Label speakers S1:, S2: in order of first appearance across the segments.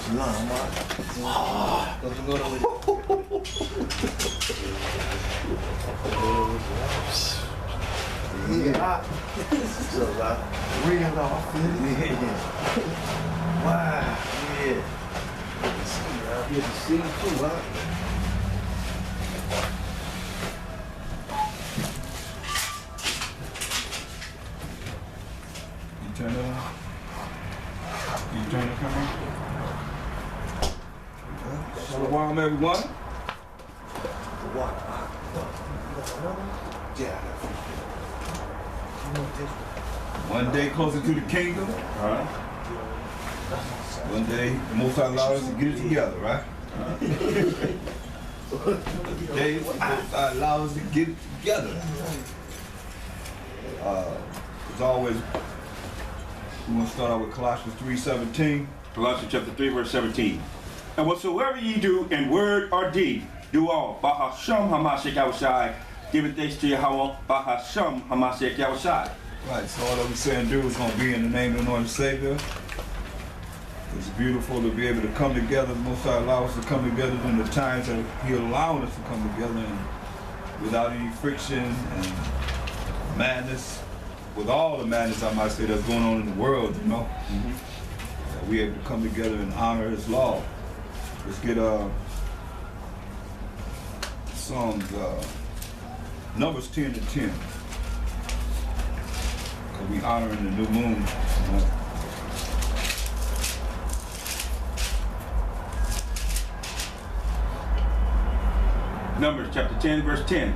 S1: Real off. Wow. Yeah. Good to see you too, huh?
S2: You turn the camera? Shalom, everyone. One day closer to the kingdom, right? One day the Most High allowed us to get it together, right? Today the Most High allowed us to get it together. As always, we want to start out with Colossians 3:17.
S3: Colossians chapter 3, verse 17. And whatsoever ye do in word or deed, do all by Hashem Mashayach, giving thanks to Yahweh by Hashem Mashayach.
S2: Right, so all that we say and do is going to be in the name of the Lord and Savior. It's beautiful to be able to come together. Most High allow us to come together in the times that He allowing us to come together, and without any friction and madness. With all the madness, I might say, that's going on in the world, you know. We able to come together and honor His law. Let's get Psalms, Numbers 10 and 10. Because we honoring the new moon. You know?
S3: Numbers chapter 10, verse 10.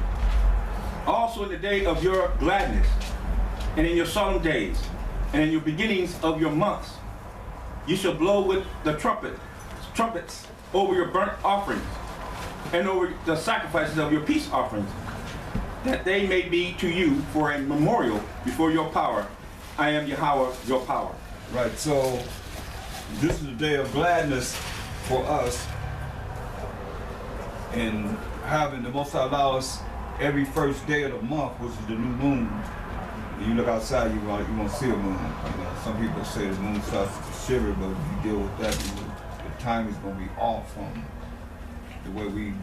S3: Also in the day of your gladness, and in your solemn days, and in your beginnings of your months, you shall blow with the trumpets over your burnt offerings, and over the sacrifices of your peace offerings, that they may be to you for a memorial before your power. I am Yahweh, your power.
S2: Right, so this is a day of gladness for us, and having the Most High allow us every first day of the month, which is the new moon. You look outside, you won't see a moon. You know, some people say the moon starts to shiver, but if you deal with that, the time is going to be off from the way we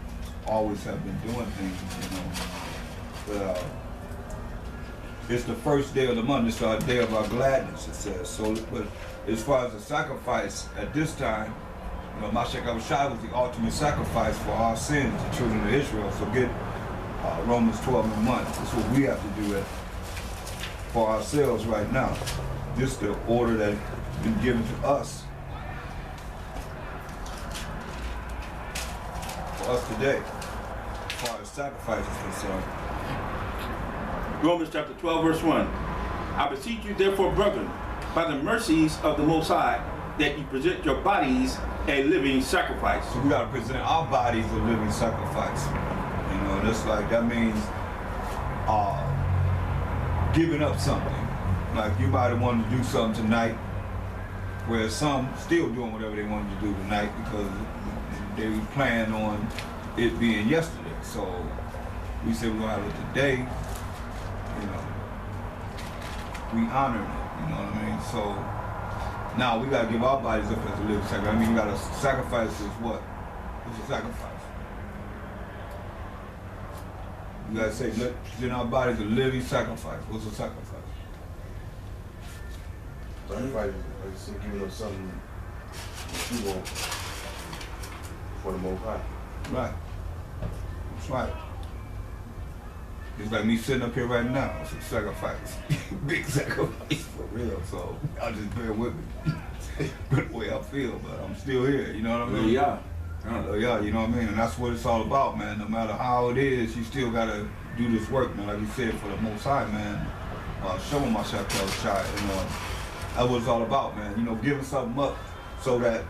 S2: always have been doing things, you know. But it's the first day of the month. It's our day of our gladness, it says. So, but as far as the sacrifice at this time, you know, Mashayach was the ultimate sacrifice for our sins, the children of Israel. So get Romans 12 and 1. That's what we have to do for ourselves right now. This is the order that's been given to us. For us today, as far as sacrifice is concerned.
S3: Romans chapter 12, verse 1. I beseech you therefore, brethren, by the mercies of the Most High, that you present your bodies a living sacrifice.
S2: So we gotta present our bodies a living sacrifice. You know, that's like, that means giving up something. Like you might have wanted to do something tonight, where some still doing whatever they wanted to do tonight because they plan on it being yesterday. So we said we're gonna have it today. You know, we honor it. You know what I mean? So now we gotta give our bodies up as a living sacrifice. I mean, you gotta sacrifice is what? What's a sacrifice? You gotta say, let present our bodies a living sacrifice. What's a sacrifice?
S1: Sacrifice is giving up something that you want for the Most High.
S2: Right. That's right. It's like me sitting up here right now. It's a sacrifice. Big sacrifice for real. So I'll just bear with me. Good way I feel, but I'm still here. You know what I mean?
S3: Yeah.
S2: Yeah, you know what I mean? And that's what it's all about, man. No matter how it is, you still gotta do this work, man. Like you said, for the Most High, man. Show them Mashayach, and that's what it's all about, man. You know, giving something up so that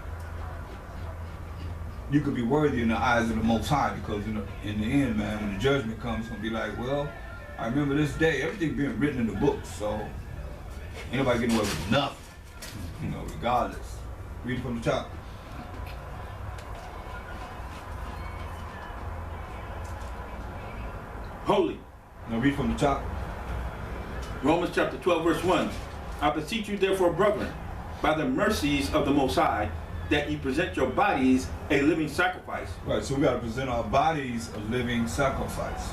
S2: you could be worthy in the eyes of the Most High, because in the end, man, when the judgment comes, it's gonna be like, well, I remember this day, everything being written in the books, so ain't nobody getting away with nothing, you know, regardless. Read from the top.
S3: Holy.
S2: Now read from the top.
S3: Romans chapter 12, verse 1. I beseech you therefore, brethren, by the mercies of the Most High, that you present your bodies a living sacrifice.
S2: Right, so we got to present our bodies a living sacrifice.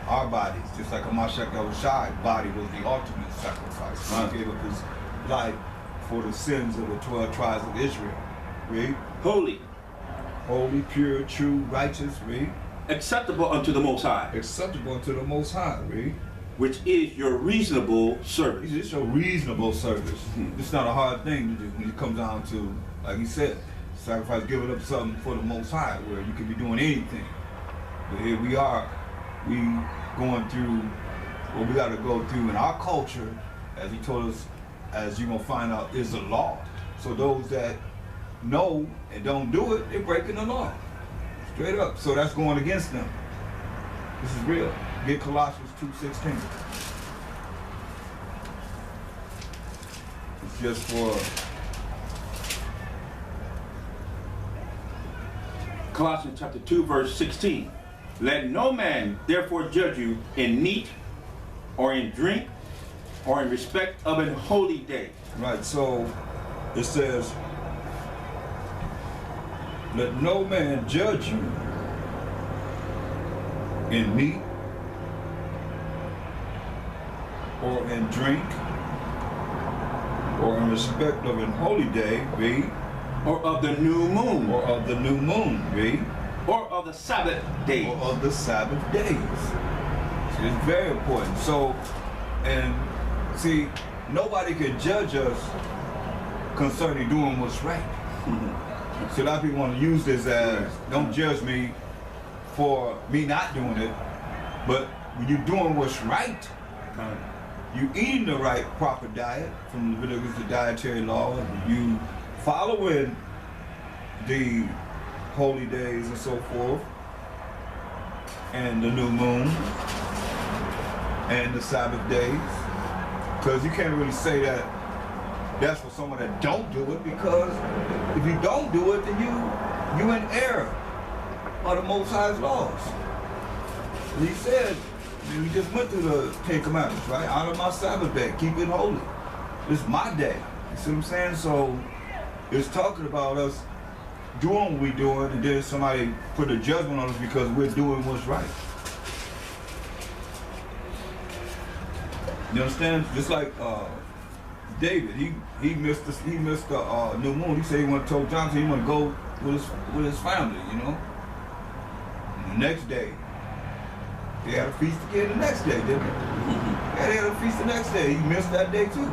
S2: Our bodies, just like a Mashayach Yahawashi body was the ultimate sacrifice. He gave up his life for the sins of the 12 tribes of Israel. Read.
S3: Holy,
S2: Holy, pure, true, righteous. Read.
S3: acceptable unto the Most High,
S2: Acceptable unto the Most High. Read.
S3: which is your reasonable service.
S2: It's a reasonable service. It's not a hard thing to do when it comes down to, like he said, sacrifice, giving up something for the Most High, where you could be doing anything. But here we are, we going through what we got to go through in our culture, as he told us, as you're going to find out, is the law. So those that know and don't do it, they're breaking the law. Straight up. So that's going against them. This is real. Get Colossians 2:16. It's just for
S3: Colossians chapter 2, verse 16. Let no man therefore judge you in meat or in drink or in respect of an holy day.
S2: right. So it says, let no man judge you in meat or in drink or in respect of an holy day, read,
S3: Or of the new moon,
S2: or of the new moon, read,
S3: or of the Sabbath days.
S2: or of the Sabbath days. So it's very important. So, and see, nobody can judge us concerning doing what's right. So a lot of people want to use this as, don't judge me for me not doing it, but when you're doing what's right, you eating the right proper diet from Leviticus, the dietary law, you following the holy days and so forth, and the new moon, and the Sabbath days, because you can't really say that that's for someone that don't do it, because if you don't do it, then you in error of the Most High's laws. And he said, we just went through the 10 Commandments, right? Honor my Sabbath day, keep it holy. This is my day. You see what I'm saying? So it's talking about us doing what we're doing, and then somebody put a judgment on us because we're doing what's right. You understand? Just like David, he missed the new moon. He said he want to tell Johnson he want to go with his family, you know. And the next day, they had a feast again the next day, didn't they? Yeah, they had a feast the next day. He missed that day too.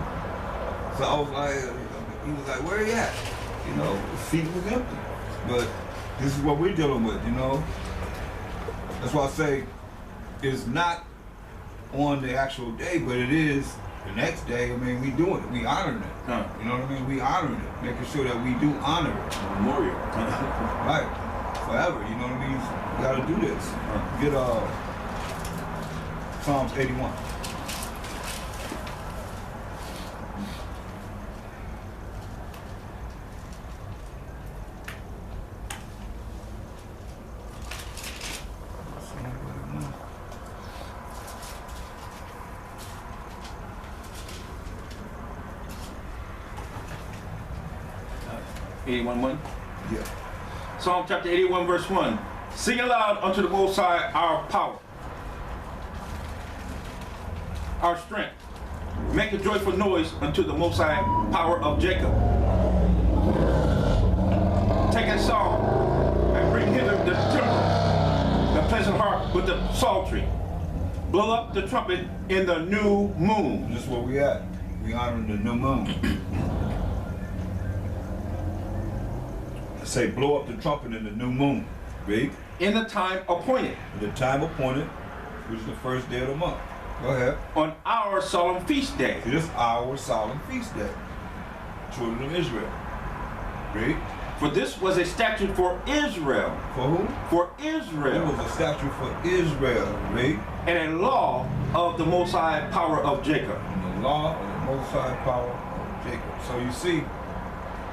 S2: So I was like, he was like, where he at? You know, the seat was empty. But this is what we're dealing with, you know. That's why I say it's not on the actual day, but it is the next day. I mean, we doing it. We honoring it. You know what I mean? We honoring it, making sure that we do honor it.
S3: Memorial.
S2: Right. Forever. You know what I mean? We got to do this. Get Psalms 81. Yeah.
S3: Psalm chapter 81, verse 1. Sing aloud unto the Most High our power, our strength. Make a joyful noise unto the Most High power of Jacob. Take a song and bring hither the timbrel, the pleasant harp with the psaltery. Blow up the trumpet in the new moon.
S2: This is where we at. We honoring the new moon. Say, blow up the trumpet in the new moon. Read.
S3: In the time appointed.
S2: At the time appointed, which is the first day of the month. Go ahead.
S3: On our solemn feast day.
S2: It is our solemn feast day. Children of Israel. Read.
S3: For this was a statute for Israel.
S2: For who?
S3: For
S2: It
S3: Israel.
S2: was a statute for Israel. Read.
S3: And a law of the Most High power of Jacob.
S2: And the law of the Most High power of Jacob. So you see,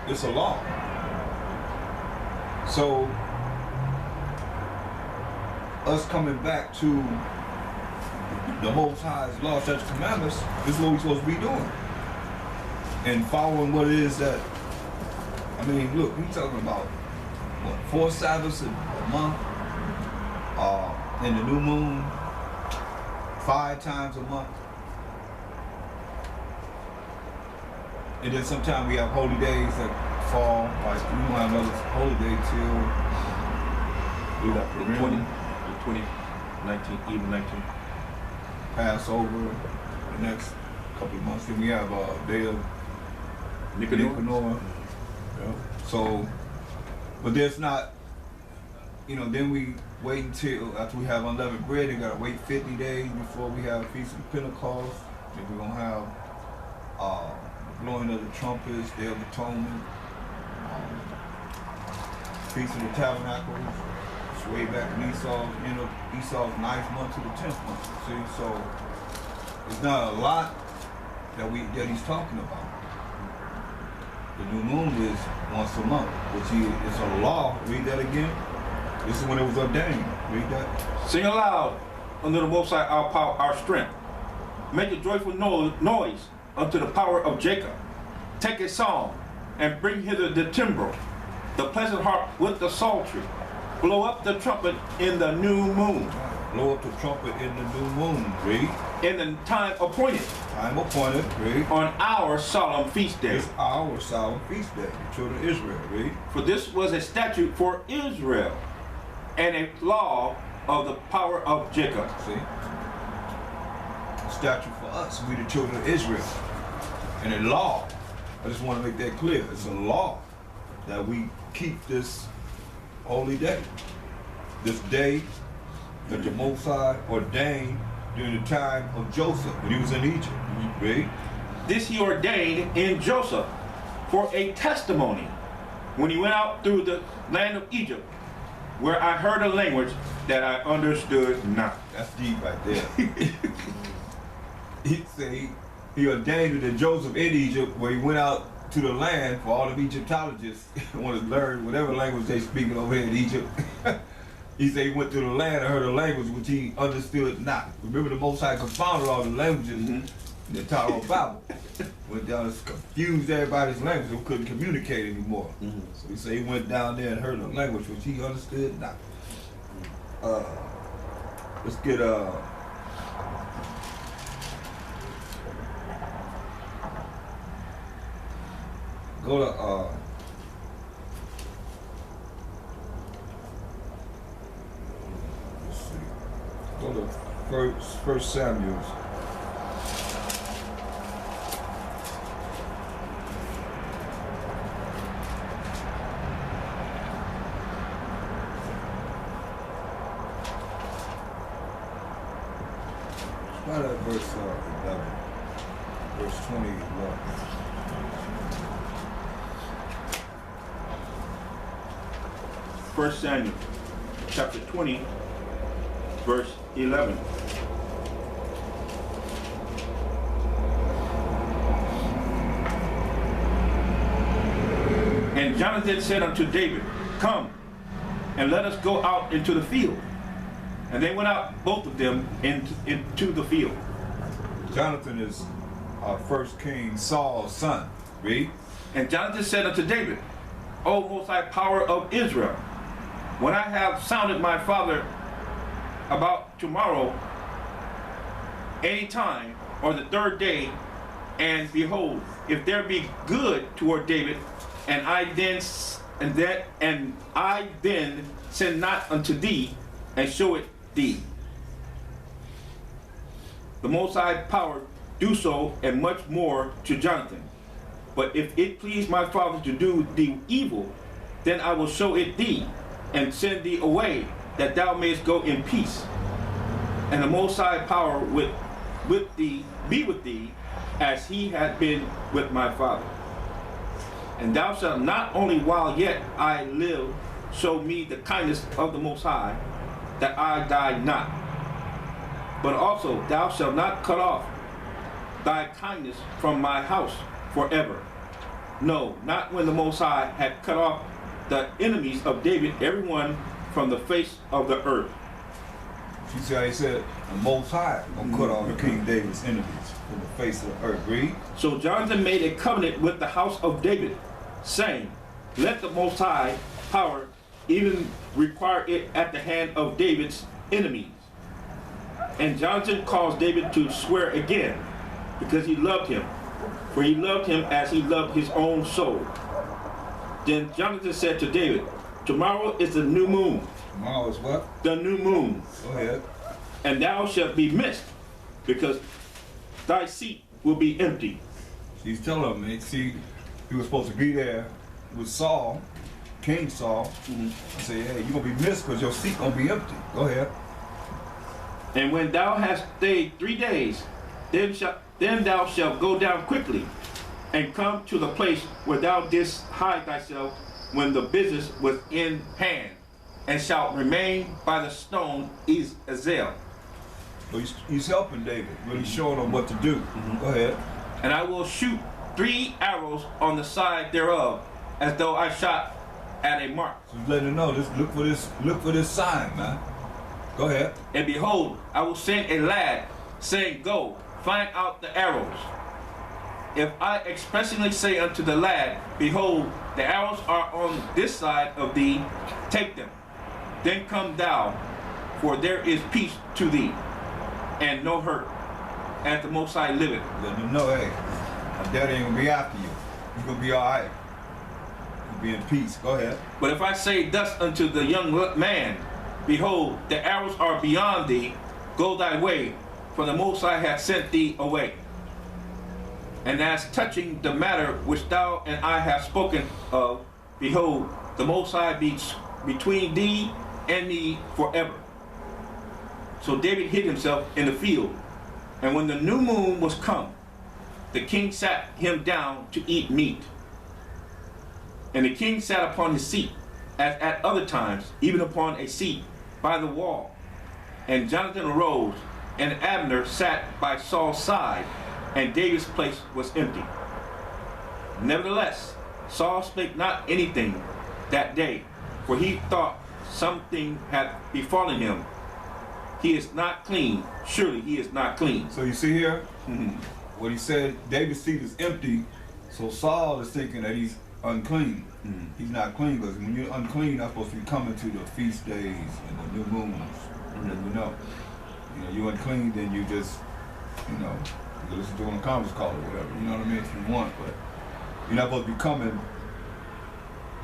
S2: it's a law. So, us coming back to the Most High's law, statutes, commandments, this is what we're supposed to be doing. And following what it is that, I mean, look, we talking about what, 4 Sabbaths a month, in the new moon, 5 times a month. And then sometimes we have holy days that fall, like we don't have another holy day till we got
S3: The 20, 19, even 19.
S2: Passover, the next couple of months. Then we have a day of Nicanor. Yeah. So, but there's not, then we wait until after we have unleavened bread, we gotta wait 50 days before we have Feast of Pentecost. Then we're gonna have blowing of the trumpets, Day of Atonement, Feast of the Tabernacles. It's way back in Esau's 9th month to the 10th month. See, so it's not a lot that he's talking about. The new moon is once a month, which is a law. Read that again. This is when it was ordained. Read that.
S3: Sing aloud unto the Most High our power, our strength. Make a joyful noise unto the power of Jacob. Take a psalm and bring hither the timbrel, the pleasant harp with the psaltery. Blow up the trumpet in the new moon.
S2: Blow up the trumpet in the new moon. Read.
S3: In the time appointed.
S2: Time appointed. Read.
S3: On our solemn feast day.
S2: It's our solemn feast day. The children of Israel. Read.
S3: For this was a statute for Israel and a law of the power of Jacob.
S2: See? A statute for us. We the children of Israel. And a law. I just want to make that clear. It's a law that we keep this holy day. This day that the Most High ordained during the time of Joseph when he was in Egypt. Read.
S3: This he ordained in Joseph for a testimony when he went out through the land of Egypt, where I heard a language that I understood not.
S2: That's deep right there. He said he ordained it in Joseph in Egypt, where he went out to the land for all of Egyptologists who want to learn whatever language they speaking over here in Egypt. He said he went to the land and heard a language which he understood not. Remember, the Most High confounded all the languages in the Tower of Babel. Went down and confused everybody's language, who couldn't communicate anymore. So he said he went down there and heard a language which he understood not. Let's get go to let's see. Go to First Samuel. Start at verse 11. Verse 21.
S3: First Samuel chapter 20, verse 11. And Jonathan said unto David, Come, and let us go out into the field. And they went out, both of them, into the field.
S2: Jonathan is first king Saul's son. Read.
S3: And Jonathan said unto David, O Most High power of Israel, when I have sounded my father about tomorrow, any time, or the 3rd day, and behold, if there be good toward David, and I then send not unto thee, and show it thee. The Most High power do so, and much more to Jonathan. But if it please my father to do thee evil, then I will show it thee, and send thee away, that thou mayest go in peace. And the Most High power be with thee, as he had been with my father. And thou shalt not only while yet I live show me the kindness of the Most High, that I die not, but also thou shalt not cut off thy kindness from my house forever. No, not when the Most High had cut off the enemies of David, everyone from the face of the earth.
S2: You see how he said, the Most High gonna cut off King David's enemies from the face of the earth. Read.
S3: So Jonathan made a covenant with the house of David, saying, let the Most High power even require it at the hand of David's enemies. And Jonathan caused David to swear again, because he loved him, for he loved him as he loved his own soul. Then Jonathan said to David, tomorrow is the new moon.
S2: Tomorrow is what?
S3: The new moon.
S2: Go ahead.
S3: And thou shalt be missed, because thy seat will be empty.
S2: He's telling him, see, he was supposed to be there with Saul, King Saul, and say, hey, you're going to be missed because your seat going to be empty. Go ahead.
S3: And when thou hast stayed 3 days, then thou shalt go down quickly, and come to the place where thou didst hide thyself when the business was in hand, and shalt remain by the stone Ezel.
S2: So he's helping David, really showing him what to do. Go ahead.
S3: And I will shoot 3 arrows on the side thereof, as though I shot at a mark.
S2: So he's letting him know, look for this sign, man. Go ahead.
S3: And behold, I will send a lad, saying, go, find out the arrows. If I expressly say unto the lad, behold, the arrows are on this side of thee, take them. Then come thou, for there is peace to thee, and no hurt, as the Most High liveth.
S2: Let him know, hey, my daddy ain't gonna be after you. You're gonna be all right. You'll be in peace. Go ahead.
S3: But if I say thus unto the young man, behold, the arrows are beyond thee, go thy way, for the Most High hath sent thee away. And as touching the matter which thou and I have spoken of, behold, the Most High be between thee and me forever. So David hid himself in the field. And when the new moon was come, the king sat him down to eat meat. And the king sat upon his seat, as at other times, even upon a seat by the wall. And Jonathan arose, and Abner sat by Saul's side, and David's place was empty. Nevertheless, Saul spake not anything that day, for he thought something had befallen him. He is not clean. Surely he is not clean.
S2: So you see here, what he said, David's seat is empty, so Saul is thinking that he's unclean. He's not clean, because when you're unclean, you're not supposed to be coming to the feast days and the new moons. You're unclean, then you just, you can listen to it on a conference call or whatever, you know what I mean, if you want, but you're not supposed to be coming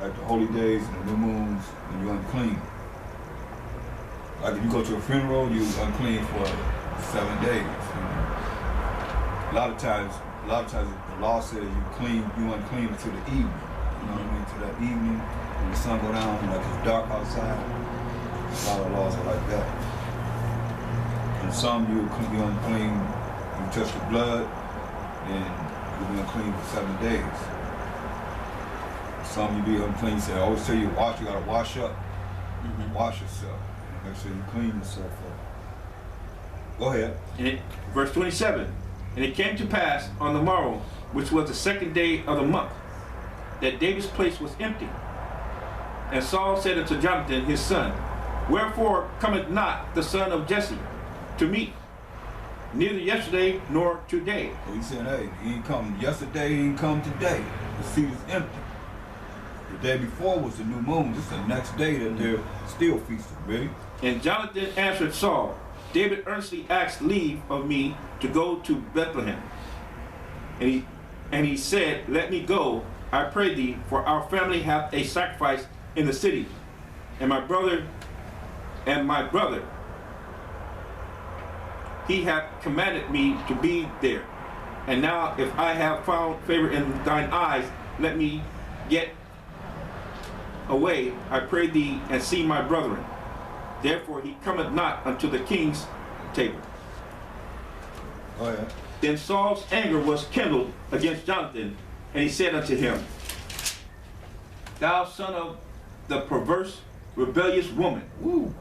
S2: like the holy days and the new moons when you're unclean. Like if you go to a funeral, you're unclean for 7 days. A lot of times the law says you unclean until the evening. You know what I mean? To that evening, when the sun go down, like it's dark outside. A lot of laws are like that. And some you're unclean, you touch the blood, then you'll be unclean for 7 days. Some you be unclean, say, I always tell you, you gotta wash up. Wash yourself. Make sure you clean yourself up. Go ahead.
S3: Verse 27. And it came to pass on the morrow, which was the 2nd day of the month, that David's place was empty. And Saul said unto Jonathan his son, wherefore cometh not the son of Jesse to meet, neither yesterday nor today?
S2: So he said, hey, he ain't come yesterday, he ain't come today. The seat is empty. The day before was the new moon. This is the next day that they're still feasting, ready?
S3: And Jonathan answered Saul, David earnestly asked leave of me to go to Bethlehem. And he said, let me go, I pray thee, for our family hath a sacrifice in the city, and my brother, he hath commanded me to be there. And now if I have found favor in thine eyes, let me get away, I pray thee, and see my brethren. Therefore he cometh not unto the king's table.
S2: Go ahead.
S3: Then Saul's anger was kindled against Jonathan, and he said unto him, thou son of the perverse, rebellious woman.
S2: Woo!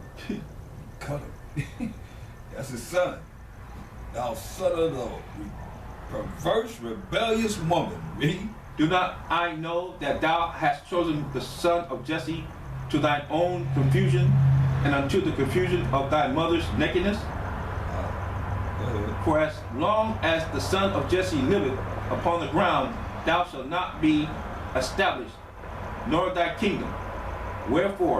S2: Cut him. That's his son. Thou son of the perverse, rebellious woman. Read.
S3: Do not I know that thou hast chosen the son of Jesse to thine own confusion, and unto the confusion of thy mother's nakedness? For as long as the son of Jesse liveth upon the ground, thou shalt not be established. nor thy kingdom. Wherefore